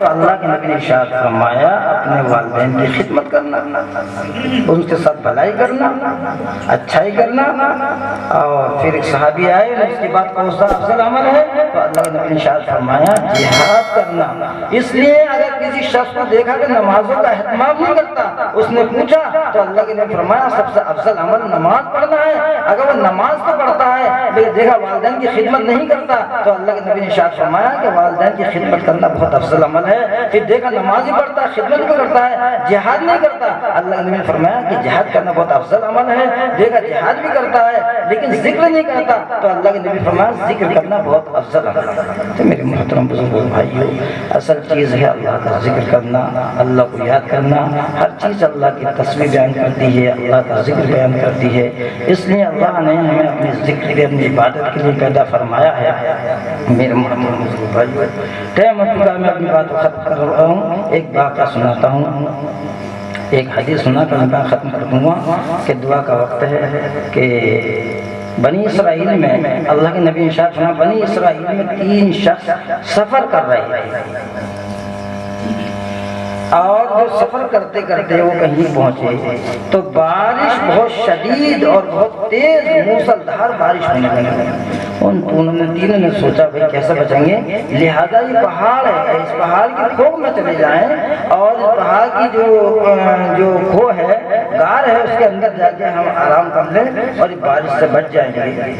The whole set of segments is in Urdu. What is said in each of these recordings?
تو اللہ کے نبی نے ارشاد فرمایا اپنے والدین کی خدمت کرنا، ان کے ساتھ بھلائی کرنا، اچھائی کرنا۔ اور پھر ایک صحابی آئے، اس کی بات کون سا افضل عمل ہے؟ تو اللہ کے نبی نے ارشاد فرمایا جہاد کرنا۔ اس لیے اگر کسی شخص کو دیکھا کہ نمازوں کا اہتمام نہیں کرتا، اس نے پوچھا تو اللہ کے نبی فرمایا سب سے افضل عمل نماز پڑھنا ہے۔ اگر وہ نماز تو پڑھتا ہے لیکن دیکھا والدین کی خدمت نہیں کرتا، تو اللہ کے نبی نے ارشاد فرمایا کہ والدین کی خدمت کرنا بہت افضل عمل ہے۔ پھر دیکھا نماز ہی پڑھتا ہے، خدمت بھی کرتا ہے، جہاد نہیں کرتا، اللہ کے نبی نے فرمایا کہ جہاد کرنا بہت افضل عمل ہے۔ دیکھا جہاد بھی کرتا ہے لیکن ذکر نہیں کرتا، تو اللہ کے نبی نے فرمایا ذکر کرنا بہت افضل عمل ہے۔ تو میرے محترم بزرگوں بھائیو، اصل چیز ہے اللہ کا ذکر کرنا، اللہ کو یاد کرنا۔ ہر چیز اللہ کی تسبیح بیان کرتی ہے، اللہ کا ذکر بیان کرتی ہے۔ اس لیے اللہ نے ہمیں اپنے ذکر کے، اپنی عبادت کے لیے پیدا فرمایا ہے۔ میرے محترم بزرگوں بھائیو، ٹائم ہو چکا، میں اپنی بات کو ختم کر رہا ہوں۔ ایک واقعہ سناتا ہوں، ایک حدیث سنا کر میں ختم کر دوں گا کہ دعا کا وقت ہے۔ کہ بنی اسرائیل میں اللہ کے نبی ارشاد فرمایا بنی اسرائیل میں 3 شخص سفر کر رہے ہیں، اور جو سفر کرتے کرتے وہ کہیں پہنچے تو بارش بہت شدید اور بہت تیز موسلادھار بارش ہونے لگی۔ ان تینوں نے سوچا بھائی کیسے بچیں گے، لہذا یہ پہاڑ ہے، اس پہاڑ کی کھوہ میں چلے جائیں اور اس پہاڑ کی جو کھوہ ہے، غار ہے، اس کے اندر جا کے ہم آرام کر لیں اور اس بارش سے بچ جائیں گے۔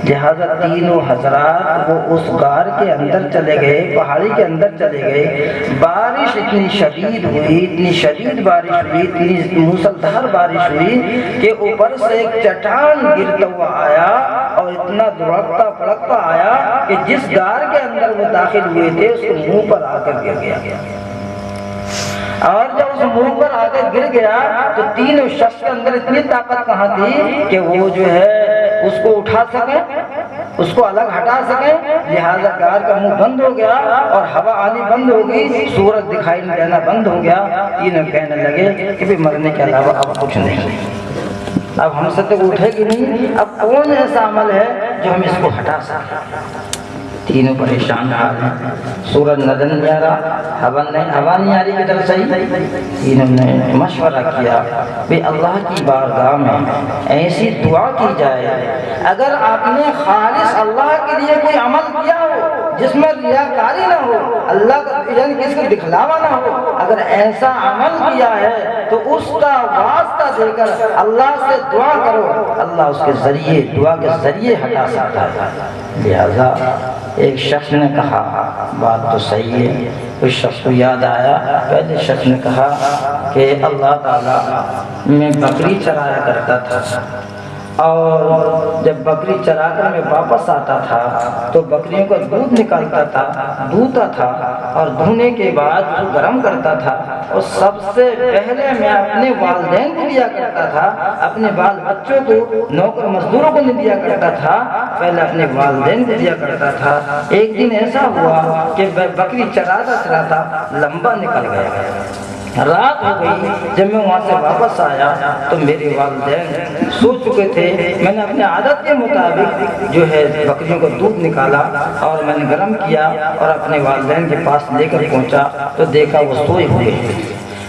لہذا تینوں حضرات وہ اس غار کے اندر چلے گئے، پہاڑی کے اندر چلے گئے۔ بارش اتنی شدید ہوئی، اتنی شدید بارش ہوئی، اتنی موسلادھار بارش ہوئی کہ اوپر سے ایک چٹان گرتا ہوا آیا اور اتنا دھڑکتا پھڑکتا آیا کہ جس غار کے اندر وہ داخل ہوئے تھے اس کو منہ پر آ کر گر گیا۔ اور جب اس منہ پر آ کر گر گیا تو تینوں شخص کے اندر اتنی طاقت کہاں تھی کہ وہ جو ہے اس کو اٹھا سکیں، اس کو الگ ہٹا سکیں۔ لہذا غار کا منہ بند ہو گیا اور ہوا آنی بند ہو گئی، سورج دکھائی دینا بند ہو گیا۔ تینوں کہنے لگے کہ مرنے کے علاوہ اب کچھ نہیں، اب ہم سے تو اٹھے گی نہیں، اب کون ایسا عمل ہے جو ہم اس کو ہٹا سکیں۔ تینوں پریشان حال ہیں، سورج نظر نہیں آ رہا، ہوا نہیں آ رہی کی طرف صحیح۔ تینوں نے مشورہ کیا کہ اللہ کی بارگاہ میں ایسی دعا کی جائے، اگر آپ نے خالص اللہ کے لیے کوئی عمل کیا ہو جس میں ریاکاری نہ ہو، اللہ کا یعنی کسی کو دکھلاوا نہ ہو، اگر ایسا عمل کیا ہے تو اس کا واسطہ دے کر اللہ سے دعا کرو، اللہ اس کے ذریعے، دعا کے ذریعے ہٹا سکتا ہے۔ لہذا ایک شخص نے کہا بات تو صحیح ہے، اس شخص کو یاد آیا، پہلے شخص نے کہا کہ اللہ تعالیٰ میں بکری چرایا کرتا تھا، اور جب بکری چرا کر میں واپس آتا تھا تو بکریوں کا دودھ نکالتا تھا، دھوتا تھا اور دھونے کے بعد وہ گرم کرتا تھا، اور سب سے پہلے میں اپنے والدین کو دیا کرتا تھا، اپنے بال بچوں کو، نوکر مزدوروں کو نہیں دیا کرتا تھا، پہلے اپنے والدین کو دیا کرتا تھا۔ ایک دن ایسا ہوا کہ بکری چراتا چراتا لمبا نکل گیا، رات ہو گئی۔ جب میں وہاں سے واپس آیا تو میرے والدین سو چکے تھے۔ میں نے اپنے عادت کے مطابق جو ہے بکریوں کو دودھ نکالا اور میں نے گرم کیا اور اپنے والدین کے پاس لے کر پہنچا تو دیکھا وہ سوئے ہوئے۔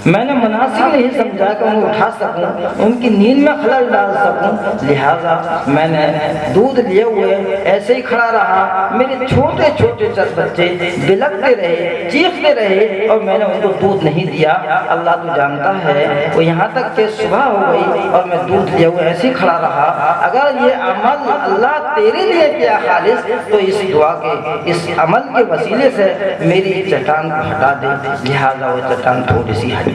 میں نے مناسب نہیں سمجھا کہ انہیں اٹھا سکوں، ان کی نیند میں خلل ڈال سکوں، لہٰذا میں نے دودھ لیے ہوئے ایسے ہی کھڑا رہا۔ میرے چھوٹے چھوٹے چند بچے بلکتے رہے، چیختے رہے اور میں نے ان کو دودھ نہیں دیا۔ اللہ تو جانتا ہے، وہ یہاں تک کہ صبح ہو گئی اور میں دودھ لیے ہوئے ایسے ہی کھڑا رہا۔ اگر یہ عمل اللہ تیرے لیے کیا خالص، تو اس دعا کے، اس عمل کے وسیلے سے میری چٹان کو ہٹا دے۔ لہٰذا وہ چٹان تھوڑی سی ہٹی،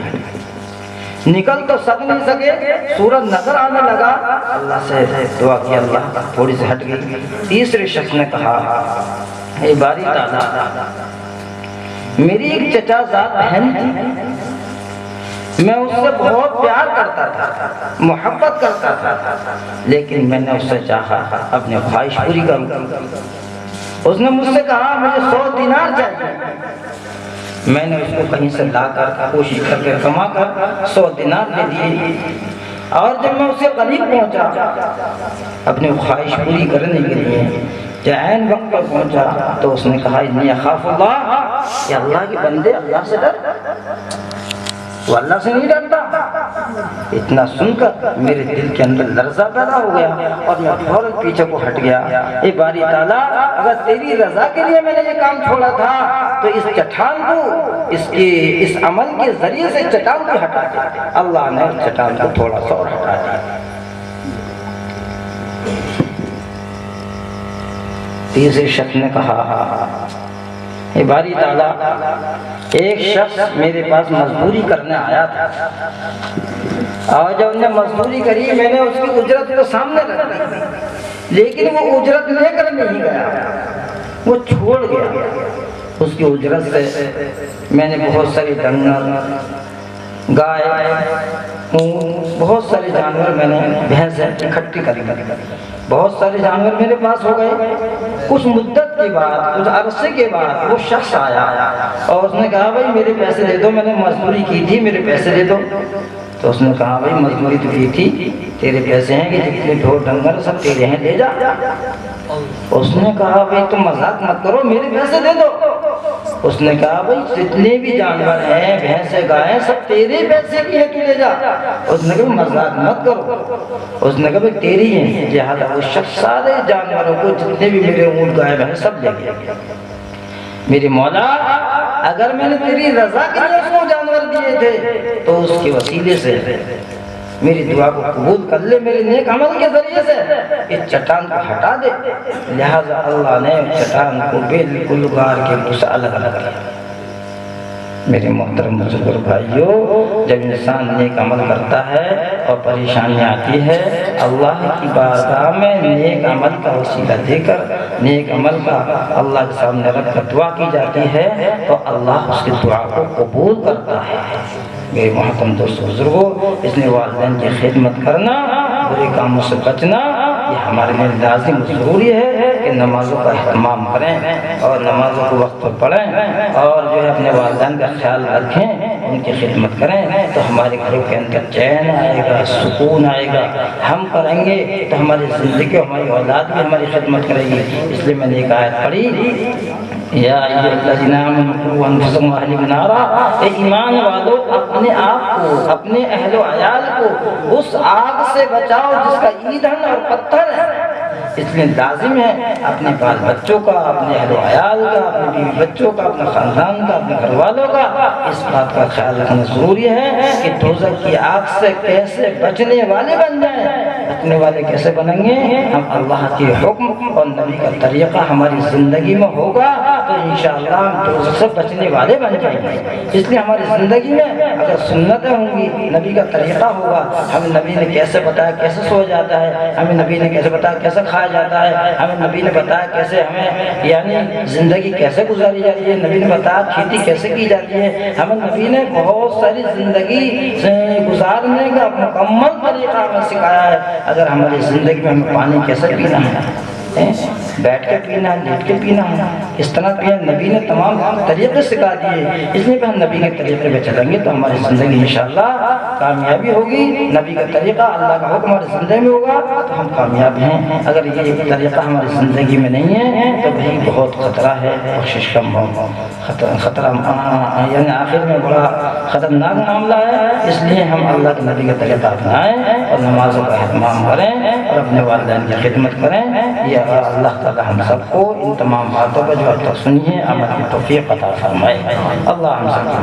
نکل تو سک نہیں سکے، سورج نظر آنے لگا، اللہ سے دعا کی، اللہ تھوڑی سی ہٹ گئی۔ تیسرے شخص نے کہا اے باری تعالیٰ، میری ایک چچا زاد بہن تھی، میں اس سے بہت پیار کرتا تھا، محبت کرتا تھا، لیکن میں نے اس سے چاہا اپنی خواہش پوری کروں۔ اس نے مجھ سے کہا مجھے 100 دینار چاہیے۔ میں نے اس کو کہیں سے لا کر کوشش کر کے کما کر 100 دینار دے دیے، اور جب میں اس کے قریب پہنچا اپنی خواہش پوری کرنے کے لیے، جب عین وقت پر پہنچا تو اس نے کہا انی اخاف اللہ، کہ اللہ کے بندے اللہ سے ڈر، وہ اللہ سے نہیں ڈرتا۔ اتنا سن کر میرے دل کے اندر لرزہ پیدا ہو گیا اور میں فوراً پیچھے کو ہٹ گیا۔ اے باری تعالیٰ، اگر تیری رضا کے لیے میں نے یہ کام چھوڑا تھا تو اس چٹان کو اس عمل کے ذریعے سے چٹان کو ہٹا دے۔ اللہ نے اس چٹان کو تھوڑا سا اور ہٹا دیا۔ تیسرے شخص نے کہا، اے باری تعالیٰ، ایک شخص میرے پاس مزدوری کرنے آیا تھا اور جب انہیں مزدوری کری میں نے اس کی اجرت کو سامنے رکھ دی، لیکن وہ اجرت لے کر نہیں گیا، وہ چھوڑ گیا۔ اس کی اجرت سے میں نے بہت ساری ڈنگر، گائے، اونٹ، بہت سارے جانور میں نے بھینسیں اکٹھی کر لی۔ بہت سارے جانور میرے پاس ہو گئے۔ کچھ مدت کے بعد، کچھ عرصے کے بعد وہ شخص آیا اور اس نے کہا بھائی میرے پیسے دے دو، میں نے مزدوری کی تھی، میرے پیسے دے دو۔ تو اس نے کہا بھائی مزدوری تو کی تھی، تیرے پیسے ہیں کہ جتنے ڈھور ڈنگر سب تیرے ہیں، لے جا۔ اس نے کہا بھائی تم مذاق مت کرو، میرے پیسے دے دو۔ اس نے کہا بھائی جتنے بھی جانور ہیں، بھینسیں، گائیں، سب تیرے پیسے کی ہیں، تو لے جا۔ اس نے کہا مذاق مت کرو۔ اس نے کہا بھائی تیری ہیں۔ لہٰذا وہ شخص سارے جانوروں کو، جتنے بھی میرے اونٹ، گائے، بھینس سب لے گیا۔ میرے مولا، اگر میں نے تیری رضا کے لیے اس کو جانور دیے تھے تو اس کے وسیلے سے میری دعا کو قبول کر لے، میرے نیک عمل کے ذریعے سے اس چٹان کو ہٹا دے۔ لہٰذا اللہ نے چٹان کو بالکل غار کے منہ سے الگ الگ کیا۔ میرے محترم بزرگ بھائیوں، جب انسان نیک عمل کرتا ہے اور پریشانی آتی ہے، اللہ کی بارگاہ میں نیک عمل کا وسیلہ دے کر، نیک عمل کا اللہ کے سامنے رکھ کر دعا کی جاتی ہے تو اللہ اس کی دعا کو قبول کرتا ہے۔ میرے محترم دوست بزرگوں، اس نے والدین کی خدمت کرنا، برے کاموں سے بچنا، یہ ہمارے لیے لازم ضروری ہے کہ نمازوں کا اہتمام کریں اور نمازوں کو وقت پر پڑھیں اور جو ہے اپنے والدین کا خیال رکھیں، ان کی خدمت کریں تو ہمارے گھروں کے اندر چین آئے گا، سکون آئے گا۔ ہم کریں گے تو ہماری زندگی، ہماری اولاد بھی ہماری خدمت کرے گی۔ اس لیے میں نے ایک آیت پڑھی، یا ایھا الذین آمنوا قوا انفسکم واہلیکم نارا، اے ایمان والو اپنے آپ کو، اپنے اہل و عیال کو اس آگ سے بچاؤ جس کا ایندھن اور پتھر ہے۔ اس لیے لازم ہے اپنے بال بچوں کا، اپنے اہل و عیال کا، اپنے بیوی بچوں کا، اپنے خاندان کا، اپنے گھر والوں کا اس بات کا خیال رکھنا ضروری ہے کہ دوزخ کی آگ سے کیسے بچنے والے بن جائیں۔ بچنے والے کیسے بنیں گے؟ ہم اللہ کے حکم اور نبی کا طریقہ ہماری زندگی میں ہوگا تو انشاءاللہ ہم دوزخ سے بچنے والے بن جائیں گے۔ اس لیے ہماری زندگی میں اگر سنتیں ہوں گی، نبی کا طریقہ ہوگا، ہمیں نبی نے کیسے بتایا کیسے سویا جاتا ہے، ہمیں نبی نے کیسے بتایا کیسے کھایا جاتا ہے، ہمیں نبی نے بتایا کیسے ہمیں یعنی زندگی کیسے گزاری جاتی ہے، نبی نے بتایا کھیتی کیسے کی جاتی ہے، ہمیں نبی نے بہت ساری زندگی گزارنے کا مکمل طریقہ ہمیں سکھایا ہے۔ اگر ہماری زندگی میں ہمیں پانی کیسے پینا ہے، بیٹھ کے پینا ہے، لیٹ کے پینا ہے، اس طرح پینا، نبی نے تمام طریقے سکھا دیے۔ اس لیے ہم نبی کے طریقے پہ چلیں گے تو ہماری زندگی انشاءاللہ کامیابی ہوگی۔ نبی کا طریقہ، اللہ کا حکم ہماری زندگی میں ہوگا تو ہم کامیاب ہیں۔ اگر یہ طریقہ ہماری زندگی میں نہیں ہے تو بھائی بہت خطرہ ہے، کوشش کم ہو، خطرہ یعنی آخر میں بڑا خطرناک معاملہ ہے۔ اس لیے ہم اللہ کے نبی کا طریقہ اپنائیں اور نمازوں کا اہتمام کریں اور اپنے والدین کی خدمت کریں۔ یہ اللہ تعالی ہم سب کو ان تمام باتوں پر جو اب تک سنی ہے عمل کی توفیق عطا فرمائے۔ اللہ ہم سب کو